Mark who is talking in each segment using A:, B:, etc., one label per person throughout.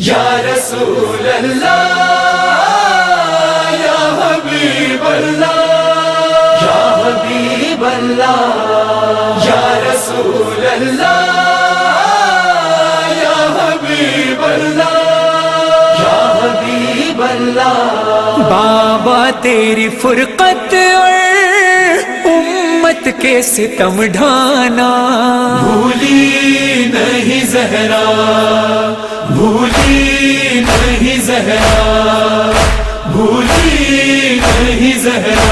A: یا رسول اللہ یا حبیب اللہ یا حبیب اللہ یا رسول اللہ یا حبیب اللہ یا حبیب اللہ۔
B: بابا تیری فرقت اور امت کے ستم ڈھانا
A: بھولی نہیں زہرا، بھولی نہیں زہرا، بھولی نہیں زہرا،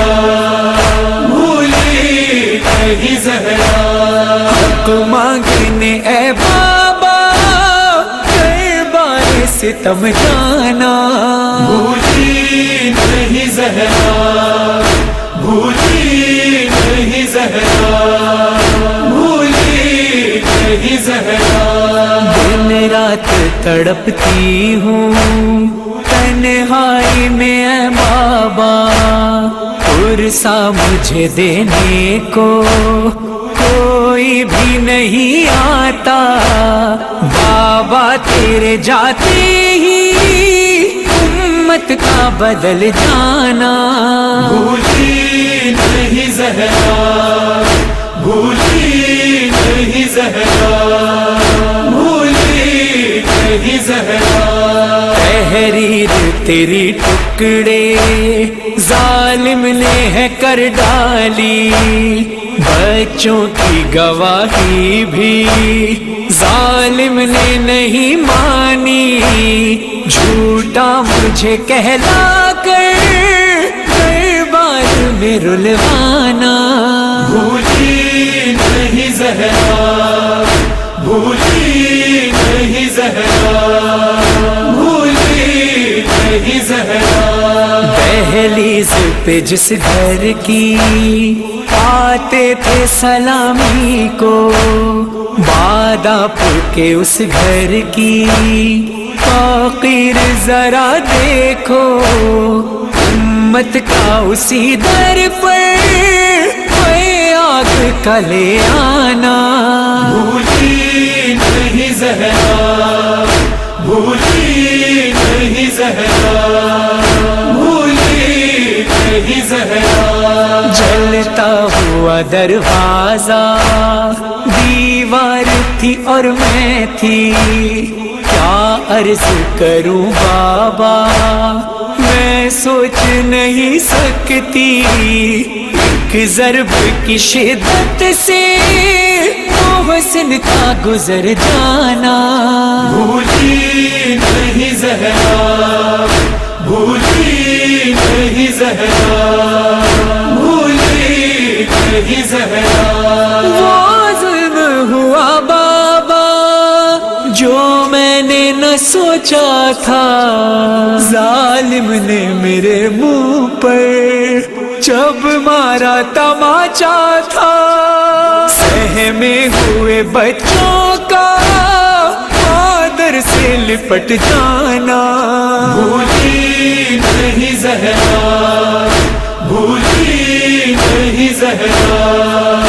A: بھولی نہیں زہرا۔
B: حق مانگنے اے بابا دربار ستم جانا
A: بھولی نہیں زہرا، بھولی نہیں زہرا، بھولی نہیں زہرا۔
B: دن رات تڑپتی ہوں تنہائی میں اے بابا، پرسا مجھے دینے کو کوئی بھی نہیں آتا، بابا تیرے جاتے ہی امت کا بدل جانا۔
A: بھولی نہیں زہرا، بھولی نہیں زہرا، بھولی نہیں زہرا۔
B: تحریر تیری ٹکڑے ظالم نے ہے کر ڈالی، بچوں کی گواہی بھی ظالم نے نہیں مانی، جھوٹا مجھے کہلا کر دربار میں رلوانا۔
A: بھولی نہیں زہرا، بھولی نہیں زہرا، بھولی نہیں زہرا۔
B: دہلیز پہ جس گھر کی آتے تھے سلامی کو، باداپور کے اس گھر کی تاخیر ذرا دیکھو، امت کا اسی در پر کوئی آگ کا لے آنا۔
A: بھولی نہیں زہرا، بھولی نہیں زہرا، بھولی نہیں زہرا۔
B: جلتا ہوا دروازہ دیوار تھی اور میں تھی، کیا عرض کروں بابا میں سوچ نہیں سکتی، ایک ضرب کی شدت سے محسن کا گزر جانا۔
A: بھولی نہیں زہرا، بھولی نہیں زہرا، بھولی نہیں زہرا۔
B: وہ ظلم ہوا بابا جو میں نے نہ سوچا تھا، ظالم نے میرے منہ پر جب مارا تماچا تھا، سہمے ہوئے بچوں کا مادر سے لپٹ جانا۔
A: بھولی نہیں زہرا، بھولی نہیں زہرا،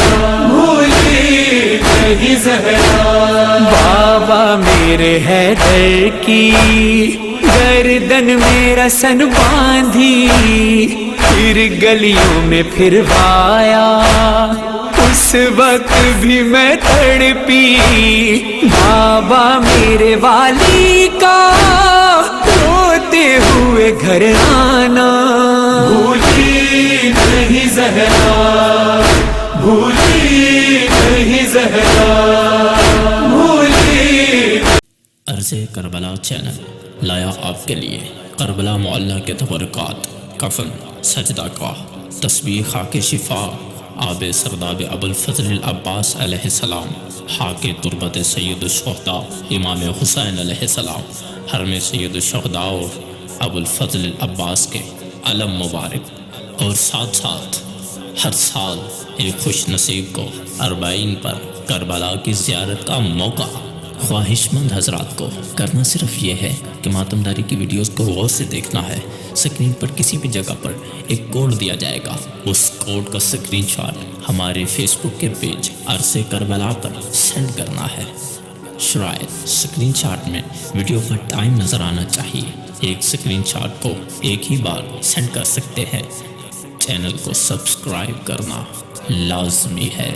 A: بھولی نہیں زہرا۔
B: بابا میرے حیدر کی گردن میں رسن باندھی، پھر گلیوں میں پھروایا، اس وقت بھی میں تڑپی، بابا میرے والی کا روتے ہوئے گھر آنا۔
A: بھولی نہیں زہرا، بھولی نہیں زہرا، بھولی۔
C: عرض کربلا چینل لایا آپ کے لیے کربلا معلیٰ کے تبرکات، کفن، سجدہ گاہ، تسبیح خاک شفا، آب سرداب ابوالفضل العباس علیہ السلام، خاک تربت سید الشہداء امام حسین علیہ السلام، حرم سید الشہداء ابوالفضل العباس کے علم مبارک، اور ساتھ ساتھ ہر سال ایک خوش نصیب کو اربعین پر کربلا کی زیارت کا موقع۔ خواہش مند حضرات کو کرنا صرف یہ ہے کہ ماتمداری کی ویڈیوز کو غور سے دیکھنا ہے۔ سکرین پر کسی بھی جگہ پر ایک کوڈ دیا جائے گا، اس کوڈ کا سکرین شاٹ ہمارے فیس بک کے پیج عرصے کربلا پر سینڈ کرنا ہے۔ شرائط اسکرین شاٹ میں ویڈیو کا ٹائم نظر آنا چاہیے. ایک اسکرین شاٹ کو ایک ہی بار سینڈ کر سکتے ہیں. چینل کو سبسکرائب کرنا لازمی ہے.